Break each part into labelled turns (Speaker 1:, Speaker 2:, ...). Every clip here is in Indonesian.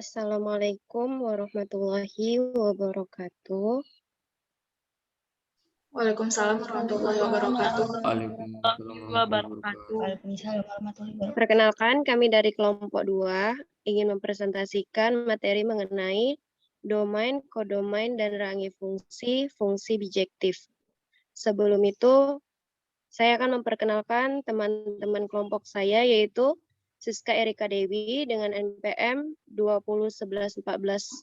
Speaker 1: Assalamualaikum warahmatullahi wabarakatuh.
Speaker 2: Waalaikumsalam warahmatullahi wabarakatuh.
Speaker 1: Perkenalkan, kami dari kelompok 2 ingin mempresentasikan materi mengenai domain, kodomain, dan range fungsi bijektif. Sebelum itu, saya akan memperkenalkan teman-teman kelompok saya, yaitu Siska Erika Dewi dengan NPM 2011141010,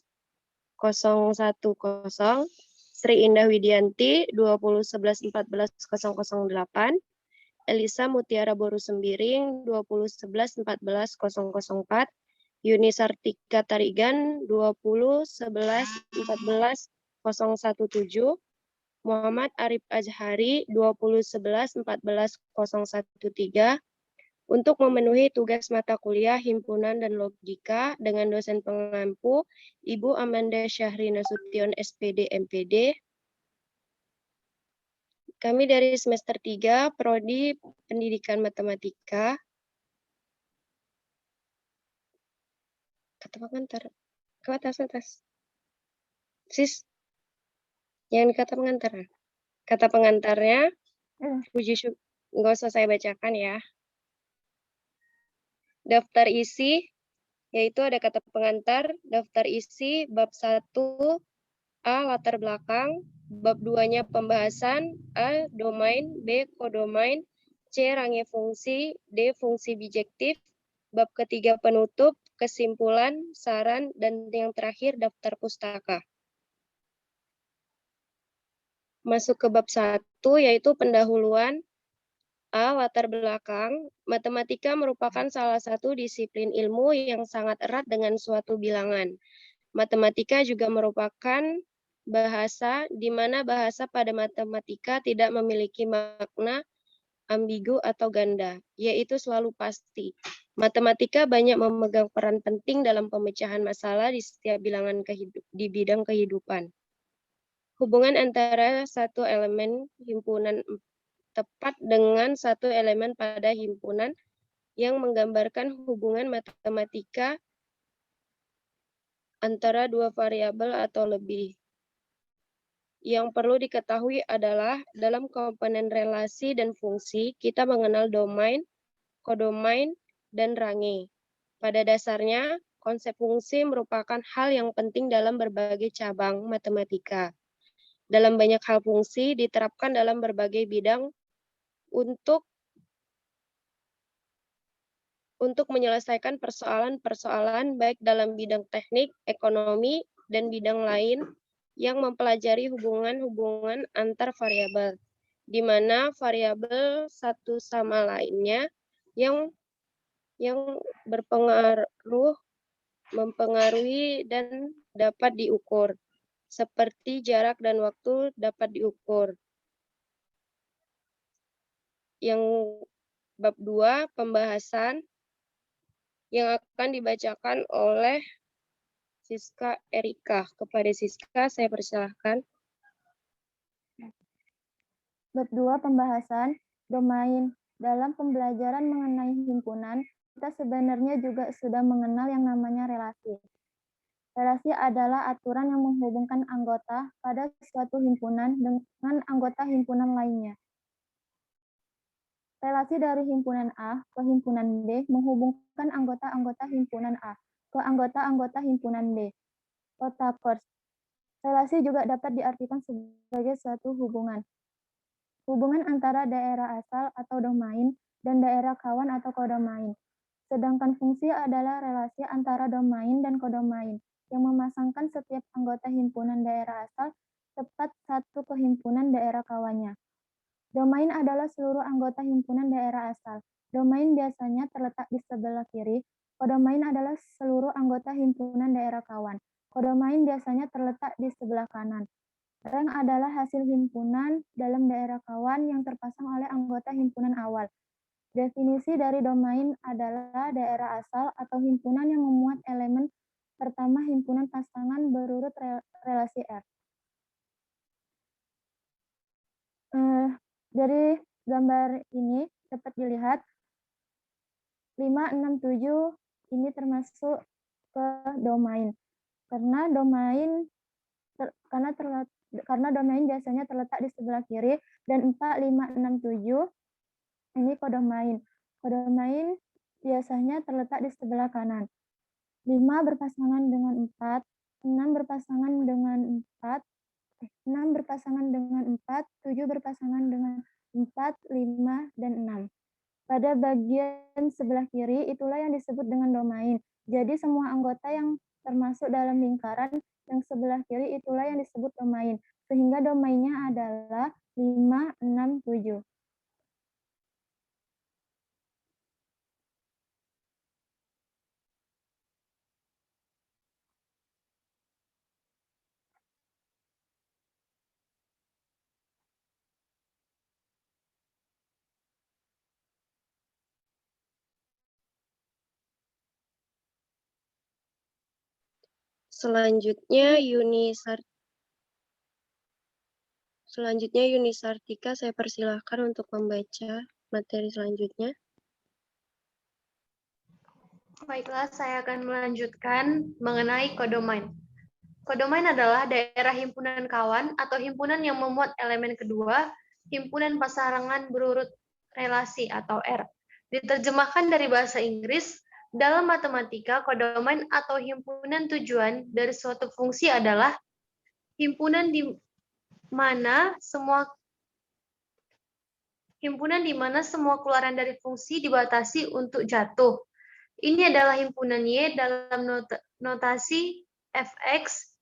Speaker 1: Sri Indah Widianti 2011141008, Elisa Mutiara Boru Sembiring 2011141004, Yuni Sartika Tarigan 2011141017, Muhammad Arif Azhari 2011141013, untuk memenuhi tugas mata kuliah himpunan dan logika dengan dosen pengampu Ibu Amanda Syahri Nasution SPD MPD. Kami dari semester 3 Prodi Pendidikan Matematika. Kata pengantar. Ke atas. Sis. Yang dikata pengantar. Kata pengantarnya puji syukur. Nggak usah saya bacakan ya. Daftar isi, yaitu ada kata pengantar, daftar isi, bab 1, A. Latar belakang, bab 2-nya pembahasan, A. Domain, B. Kodomain, C. Range fungsi, D. Fungsi bijektif, bab ketiga penutup, kesimpulan, saran, dan yang terakhir daftar pustaka. Masuk ke bab 1, yaitu pendahuluan. A. Latar belakang. Matematika merupakan salah satu disiplin ilmu yang sangat erat dengan suatu bilangan. Matematika juga merupakan bahasa di mana bahasa pada matematika tidak memiliki makna ambigu atau ganda, yaitu selalu pasti. Matematika banyak memegang peran penting dalam pemecahan masalah di setiap bilangan di bidang kehidupan. Hubungan antara satu elemen himpunan tepat dengan satu elemen pada himpunan yang menggambarkan hubungan matematika antara dua variabel atau lebih. Yang perlu diketahui adalah dalam komponen relasi dan fungsi, kita mengenal domain, kodomain, dan range. Pada dasarnya, konsep fungsi merupakan hal yang penting dalam berbagai cabang matematika. Dalam banyak hal fungsi diterapkan dalam berbagai bidang untuk menyelesaikan persoalan-persoalan baik dalam bidang teknik, ekonomi, dan bidang lain yang mempelajari hubungan-hubungan antar variabel, di mana variabel satu sama lainnya yang mempengaruhi dan dapat diukur, seperti jarak dan waktu dapat diukur. Yang bab 2, pembahasan, yang akan dibacakan oleh Siska Erika. Kepada Siska, saya persilahkan.
Speaker 3: Bab 2, pembahasan, domain. Dalam pembelajaran mengenai himpunan, kita sebenarnya juga sudah mengenal yang namanya relasi. Relasi adalah aturan yang menghubungkan anggota pada suatu himpunan dengan anggota himpunan lainnya. Relasi dari himpunan A ke himpunan B menghubungkan anggota-anggota himpunan A ke anggota-anggota himpunan B. Otakers. Relasi juga dapat diartikan sebagai suatu hubungan. Hubungan antara daerah asal atau domain dan daerah kawan atau kodomain. Sedangkan fungsi adalah relasi antara domain dan kodomain yang memasangkan setiap anggota himpunan daerah asal tepat satu ke himpunan daerah kawannya. Domain adalah seluruh anggota himpunan daerah asal. Domain biasanya terletak di sebelah kiri. Kodomain adalah seluruh anggota himpunan daerah kawan. Kodomain biasanya terletak di sebelah kanan. Rank adalah hasil himpunan dalam daerah kawan yang terpasang oleh anggota himpunan awal. Definisi dari domain adalah daerah asal atau himpunan yang memuat elemen pertama himpunan pasangan berurut relasi R. Dari gambar ini dapat dilihat 5, 6, 7 ini termasuk ke domain. Karena domain biasanya terletak di sebelah kiri dan 4, 5, 6, 7 ini kodomain. Kodomain biasanya terletak di sebelah kanan. 5 berpasangan dengan 4, 6 berpasangan dengan 4, 6 berpasangan dengan 4, 7 berpasangan dengan 4, 5, dan 6. Pada bagian sebelah kiri itulah yang disebut dengan domain. Jadi semua anggota yang termasuk dalam lingkaran yang sebelah kiri itulah yang disebut domain. Sehingga domainnya adalah 5, 6, 7.
Speaker 1: Selanjutnya Yuni Sartika, saya persilahkan untuk membaca materi selanjutnya.
Speaker 2: Baiklah, saya akan melanjutkan mengenai kodomain. Kodomain adalah daerah himpunan kawan atau himpunan yang memuat elemen kedua, himpunan pasangan berurut relasi atau R. Diterjemahkan dari bahasa Inggris, dalam matematika, kodomain atau himpunan tujuan dari suatu fungsi adalah himpunan di mana semua keluaran dari fungsi dibatasi untuk jatuh. Ini adalah himpunan Y dalam notasi fx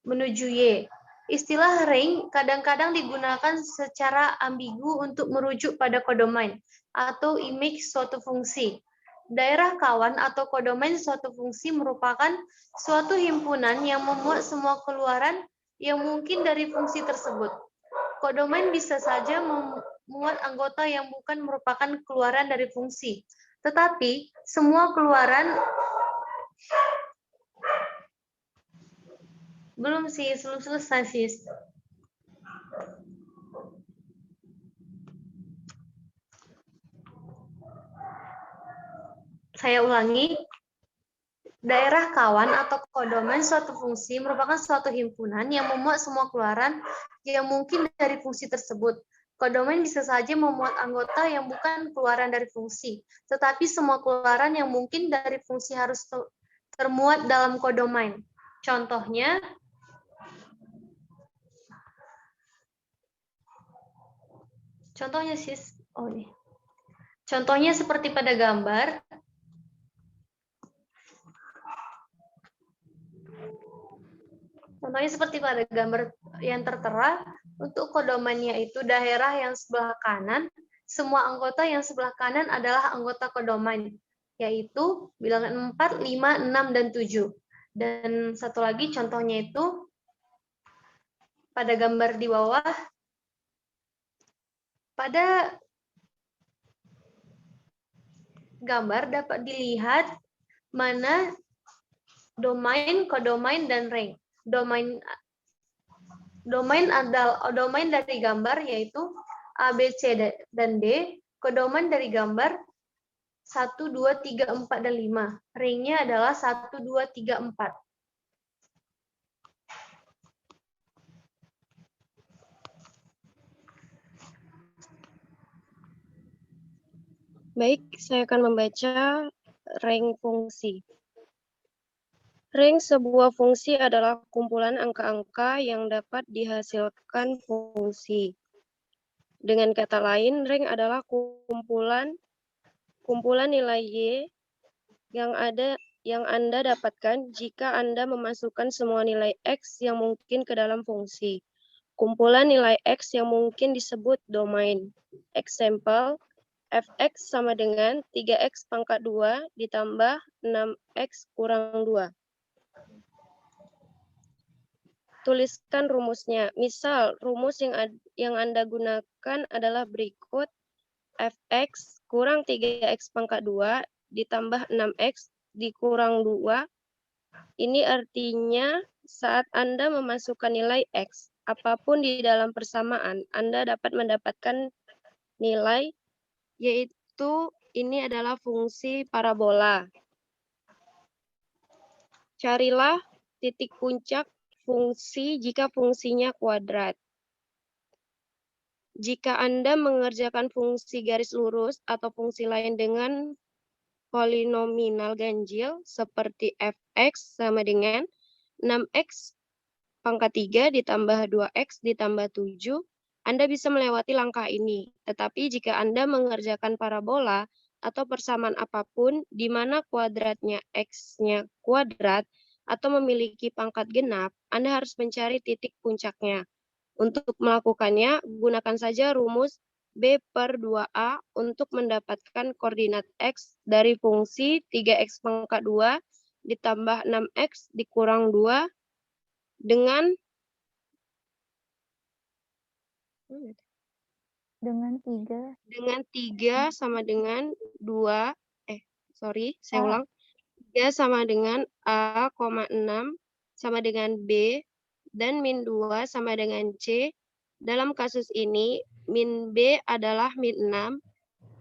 Speaker 2: menuju Y. Istilah ring kadang-kadang digunakan secara ambigu untuk merujuk pada kodomain atau image suatu fungsi. Daerah kawan atau kodomain suatu fungsi merupakan suatu himpunan yang memuat semua keluaran yang mungkin dari fungsi tersebut. Kodomain bisa saja memuat anggota yang bukan merupakan keluaran dari fungsi, tetapi semua keluaran belum selesai sis. Saya ulangi. Daerah kawan atau kodomain suatu fungsi merupakan suatu himpunan yang memuat semua keluaran yang mungkin dari fungsi tersebut. Kodomain bisa saja memuat anggota yang bukan keluaran dari fungsi, tetapi semua keluaran yang mungkin dari fungsi harus termuat dalam kodomain. Contohnya, sis, contohnya seperti pada gambar. Contohnya seperti pada gambar yang tertera, untuk kodomainnya itu daerah yang sebelah kanan, semua anggota yang sebelah kanan adalah anggota kodomain, yaitu bilangan 4, 5, 6, dan 7. Dan satu lagi contohnya itu, pada gambar di bawah, pada gambar dapat dilihat mana domain, kodomain, dan ring. Domain dari gambar yaitu A, B, C, dan D. Kodomain dari gambar 1, 2, 3, 4, dan 5. Ringnya adalah 1, 2, 3, 4.
Speaker 1: Baik, saya akan membaca ring fungsi. Ring sebuah fungsi adalah kumpulan angka-angka yang dapat dihasilkan fungsi. Dengan kata lain, ring adalah kumpulan nilai Y yang Anda dapatkan jika Anda memasukkan semua nilai X yang mungkin ke dalam fungsi. Kumpulan nilai X yang mungkin disebut domain. Example, fx sama dengan 3x pangkat 2 ditambah 6x kurang 2. Tuliskan rumusnya. Misal, rumus yang Anda gunakan adalah berikut. Fx kurang 3x pangkat 2 ditambah 6x dikurang 2. Ini artinya saat Anda memasukkan nilai x, apapun di dalam persamaan, Anda dapat mendapatkan nilai yaitu ini adalah fungsi parabola. Carilah titik puncak fungsi jika fungsinya kuadrat. Jika Anda mengerjakan fungsi garis lurus atau fungsi lain dengan polinomial ganjil seperti fx sama dengan 6x pangkat 3 ditambah 2x ditambah 7, Anda bisa melewati langkah ini. Tetapi jika Anda mengerjakan parabola atau persamaan apapun di mana kuadratnya x-nya kuadrat atau memiliki pangkat genap, Anda harus mencari titik puncaknya. Untuk melakukannya, gunakan saja rumus B per 2A untuk mendapatkan koordinat X dari fungsi 3X pangkat 2 ditambah 6X dikurang 2 dengan
Speaker 3: Dengan 3
Speaker 1: sama dengan 2, saya
Speaker 3: A.
Speaker 1: ulang. 3 sama dengan A, 6 sama dengan B, dan min 2 sama dengan C. Dalam kasus ini, min B adalah min 6,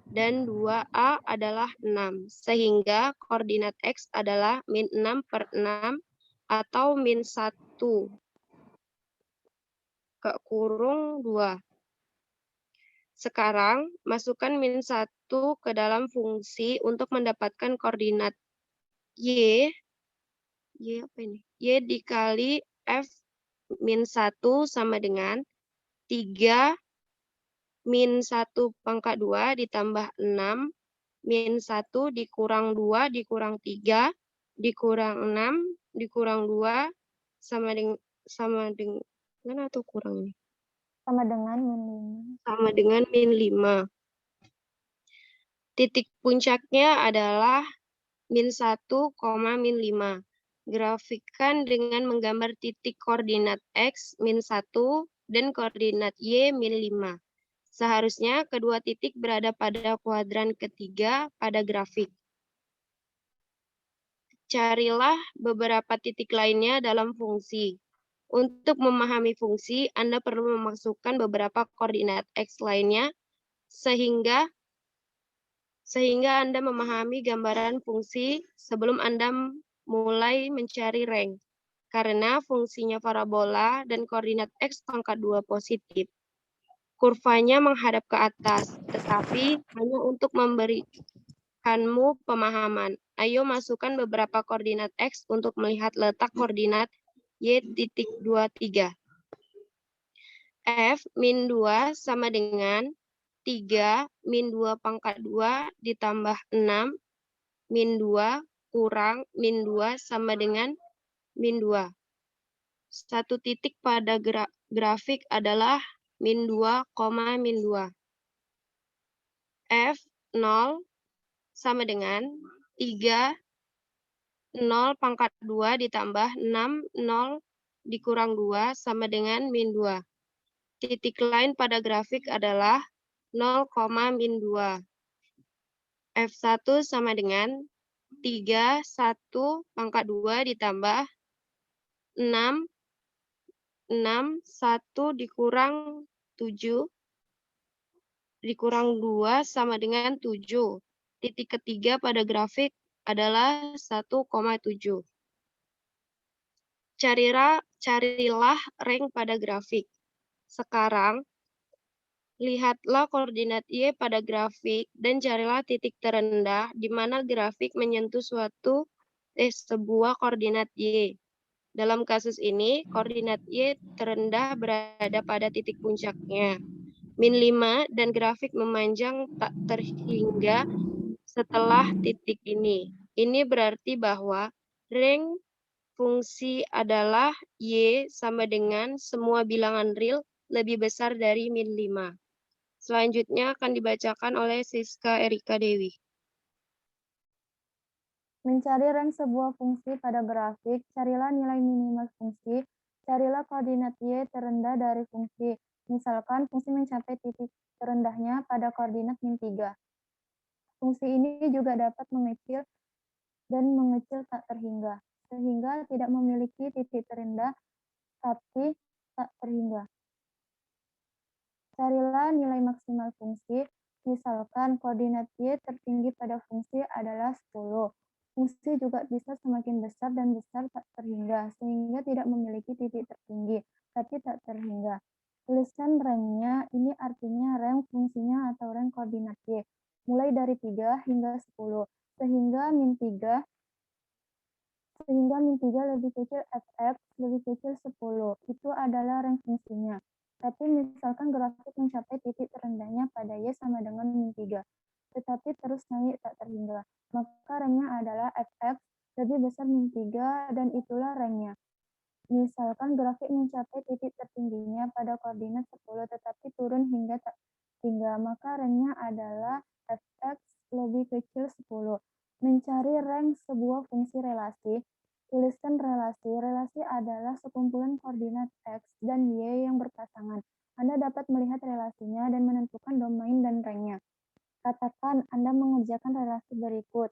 Speaker 1: dan 2A adalah 6. Sehingga koordinat X adalah min 6 per 6 atau min 1 ke kurung 2. Sekarang, masukkan min 1 ke dalam fungsi untuk mendapatkan koordinat Y apa ini? Y dikali F min 1 sama dengan 3 min 1 pangkat 2 ditambah 6 min 1 dikurang 2 dikurang 3 dikurang 6 dikurang 2 sama dengan atau kurang ini?
Speaker 3: sama dengan min 5.
Speaker 1: Sama dengan min 5. Titik puncaknya adalah min 1, min 5. Grafikkan dengan menggambar titik koordinat X min 1 dan koordinat Y min 5. Seharusnya kedua titik berada pada kuadran ketiga pada grafik. Carilah beberapa titik lainnya dalam fungsi. Untuk memahami fungsi, Anda perlu memasukkan beberapa koordinat X lainnya sehingga Anda memahami gambaran fungsi sebelum Anda mulai mencari rank. Karena fungsinya parabola dan koordinat X pangkat 2 positif. Kurvanya menghadap ke atas, tetapi hanya untuk memberikanmu pemahaman. Ayo masukkan beberapa koordinat X untuk melihat letak koordinat Y.23. F min 2 sama dengan 3 min 2 pangkat 2 ditambah 6 min 2 kurang min 2 sama dengan min 2. Satu titik pada grafik adalah min 2, min 2. F 0 sama dengan 3 0 pangkat 2 ditambah 6 0 dikurang 2 sama dengan min 2. Titik lain pada grafik adalah 0, min 2. F1 sama dengan 3, 1 pangkat 2 ditambah 6, 1 dikurang 7, dikurang 2 sama dengan 7. Titik ketiga pada grafik adalah 1,7. Carilah rank pada grafik. Sekarang, lihatlah koordinat Y pada grafik dan carilah titik terendah di mana grafik menyentuh sebuah koordinat Y. Dalam kasus ini, koordinat Y terendah berada pada titik puncaknya, min 5, dan grafik memanjang tak terhingga setelah titik ini. Ini berarti bahwa rank fungsi adalah Y sama dengan semua bilangan real lebih besar dari min 5. Selanjutnya akan dibacakan oleh Siska Erika Dewi.
Speaker 3: Mencari rank sebuah fungsi pada grafik, carilah nilai minimal fungsi, carilah koordinat Y terendah dari fungsi. Misalkan fungsi mencapai titik terendahnya pada koordinat min 3. Fungsi ini juga dapat mengecil dan mengecil tak terhingga, sehingga tidak memiliki titik terendah tapi tak terhingga. Carilah nilai maksimal fungsi, Misalkan koordinat Y tertinggi pada fungsi adalah 10. Fungsi juga bisa semakin besar dan besar tak terhingga, sehingga tidak memiliki titik tertinggi, tapi tak terhingga. Tuliskan rangnya, ini artinya rang fungsinya atau rang koordinat Y, mulai dari 3 hingga 10, sehingga min 3 lebih kecil fx lebih kecil 10. Itu adalah rang fungsinya. Tapi misalkan grafik mencapai titik terendahnya pada Y sama dengan min 3, tetapi terus naik tak terhingga, maka rangnya adalah fx lebih besar min 3 dan itulah rangnya. Misalkan grafik mencapai titik tertingginya pada koordinat 10 tetapi turun hingga tak hingga, maka rangnya adalah fx lebih kecil 10. Mencari rang sebuah fungsi relasi. Tuliskan relasi. Relasi adalah sekumpulan koordinat x dan y yang berpasangan. Anda dapat melihat relasinya dan menentukan domain dan rangnya. Katakan Anda mengerjakan relasi berikut.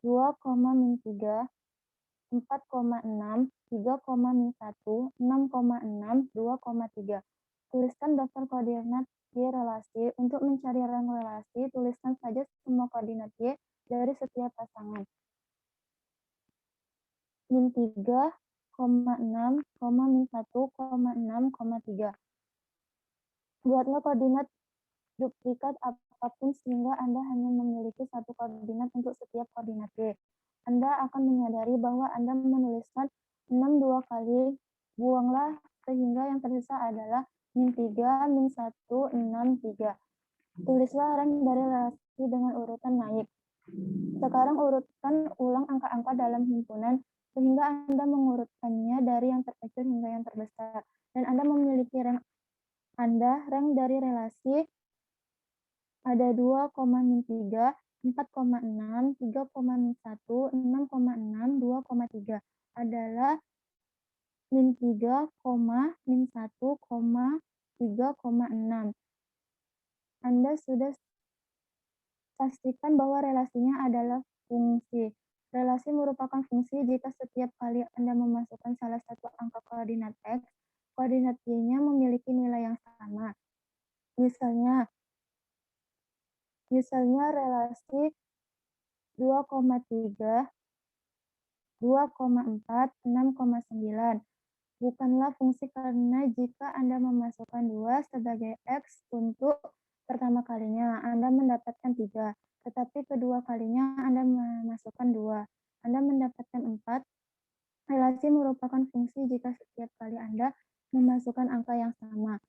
Speaker 3: 2, min 3, 4,6, 3,1, 6,6, 2,3. Tuliskan daftar koordinat Y relasi. Untuk mencari rang relasi, tuliskan saja semua koordinat Y dari setiap pasangan. Min 3, 6, min 1, 6, 3. Buatlah koordinat duplikat apapun sehingga Anda hanya memiliki satu koordinat untuk setiap koordinat Y. Anda akan menyadari bahwa Anda menuliskan 6 dua kali, buanglah sehingga yang tersisa adalah min 3, min 1, 6, 3. Tulislah rang dari relasi dengan urutan naik. Sekarang urutkan ulang angka-angka dalam himpunan sehingga Anda mengurutkannya dari yang terkecil hingga yang terbesar. Dan Anda memiliki rang rang dari relasi ada 2, min 3, 4,6, 3, min 1, 6,6, 2,3 adalah min 3, min 1, 3,6. Anda sudah pastikan bahwa relasinya adalah fungsi. Relasi merupakan fungsi jika setiap kali Anda memasukkan salah satu angka koordinat X, koordinat Y-nya memiliki nilai yang sama. Misalnya relasi 2,3, 2,4, 6,9. Bukanlah fungsi karena jika Anda memasukkan 2 sebagai X untuk pertama kalinya, Anda mendapatkan 3. Tetapi kedua kalinya Anda memasukkan 2. Anda mendapatkan 4. Relasi merupakan fungsi jika setiap kali Anda memasukkan angka yang sama.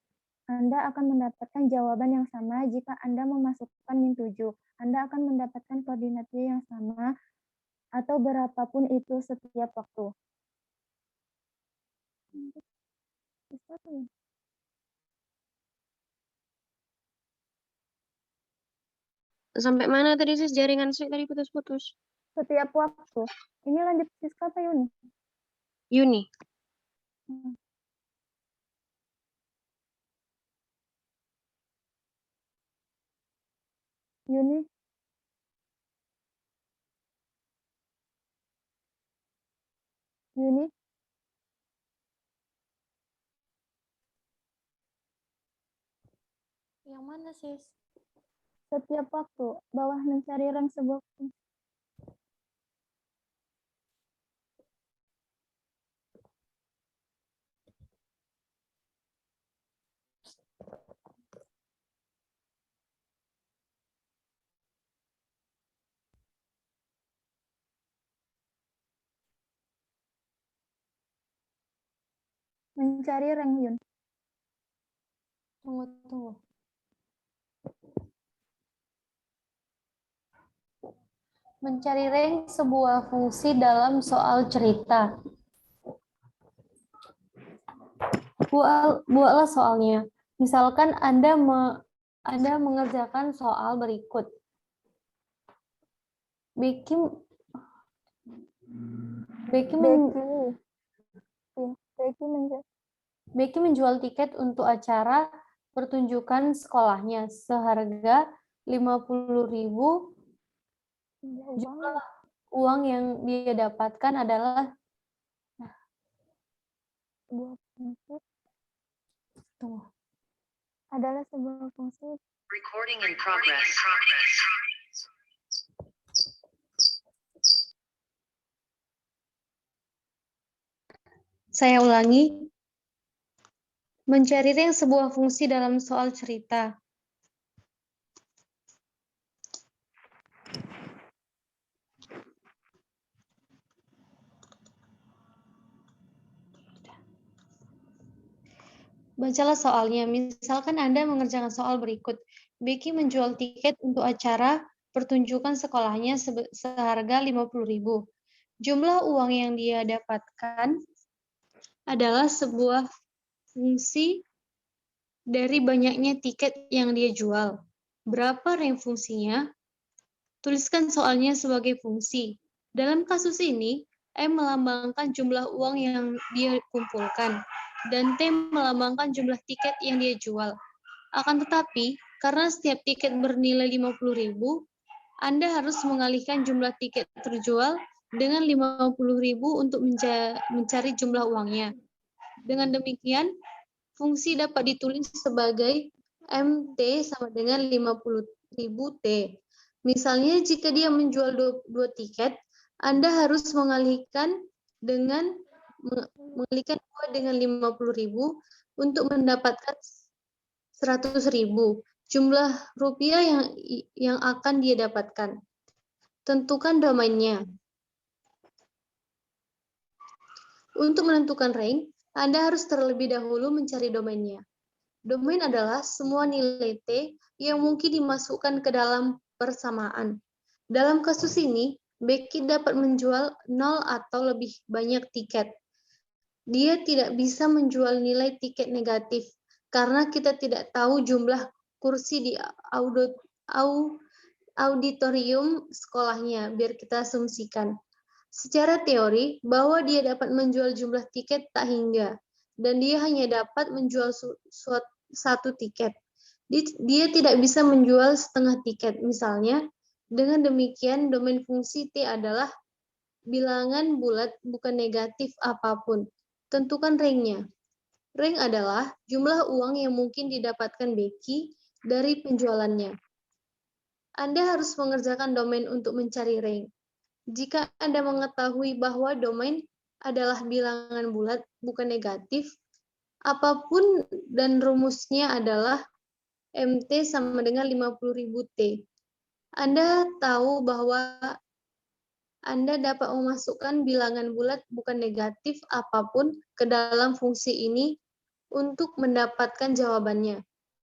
Speaker 3: Anda akan mendapatkan jawaban yang sama jika Anda memasukkan min 7. Anda akan mendapatkan koordinat Y yang sama atau berapapun itu setiap waktu.
Speaker 1: Sampai mana tadi sis? Jaringan saya tadi putus-putus.
Speaker 3: Setiap waktu. Ini lanjut Siska apa Yuni?
Speaker 1: Yuni.
Speaker 3: Yuni. Yuni.
Speaker 2: Yang mana, sis?
Speaker 3: Setiap waktu. Bawah mencari rang sebuah fungsi. Mencari rang Yun.
Speaker 2: Tunggu. Mencari rang sebuah fungsi dalam soal cerita. Buatlah soalnya. Misalkan Anda mengerjakan soal berikut. Becky menjual tiket untuk acara pertunjukan sekolahnya seharga 50.000. Jumlah uang yang dia dapatkan adalah
Speaker 3: Sebuah fungsi
Speaker 4: Recording in progress.
Speaker 2: Saya ulangi. Mencari rank sebuah fungsi dalam soal cerita. Bacalah soalnya. Misalkan Anda mengerjakan soal berikut. Becky menjual tiket untuk acara pertunjukan sekolahnya seharga 50.000. Jumlah uang yang dia dapatkan adalah sebuah fungsi dari banyaknya tiket yang dia jual. Berapa rank fungsinya? Tuliskan soalnya sebagai fungsi. Dalam kasus ini, M melambangkan jumlah uang yang dia kumpulkan, dan T melambangkan jumlah tiket yang dia jual. Akan tetapi, karena setiap tiket bernilai 50.000, Anda harus mengalihkan jumlah tiket terjual dengan 50.000 untuk mencari jumlah uangnya. Dengan demikian, fungsi dapat ditulis sebagai MT sama dengan 50.000 T. Misalnya, jika dia menjual 2 tiket, Anda harus mengalihkan 2 dengan 50.000 untuk mendapatkan 100.000 jumlah rupiah yang akan dia dapatkan. Tentukan domainnya. Untuk menentukan rank, Anda harus terlebih dahulu mencari domainnya. Domain adalah semua nilai T yang mungkin dimasukkan ke dalam persamaan. Dalam kasus ini, Becky dapat menjual 0 atau lebih banyak tiket. Dia tidak bisa menjual nilai tiket negatif, karena kita tidak tahu jumlah kursi di auditorium sekolahnya, biar kita asumsikan. Secara teori, bahwa dia dapat menjual jumlah tiket tak hingga, dan dia hanya dapat menjual 1 tiket. Dia tidak bisa menjual setengah tiket, misalnya. Dengan demikian, domain fungsi T adalah bilangan bulat bukan negatif apapun. Tentukan rank-nya. Rank adalah jumlah uang yang mungkin didapatkan Becky dari penjualannya. Anda harus mengerjakan domain untuk mencari rank. Jika Anda mengetahui bahwa domain adalah bilangan bulat bukan negatif, apapun dan rumusnya adalah MT sama dengan 50.000 T. Anda tahu bahwa Anda dapat memasukkan bilangan bulat bukan negatif apapun ke dalam fungsi ini untuk mendapatkan jawabannya.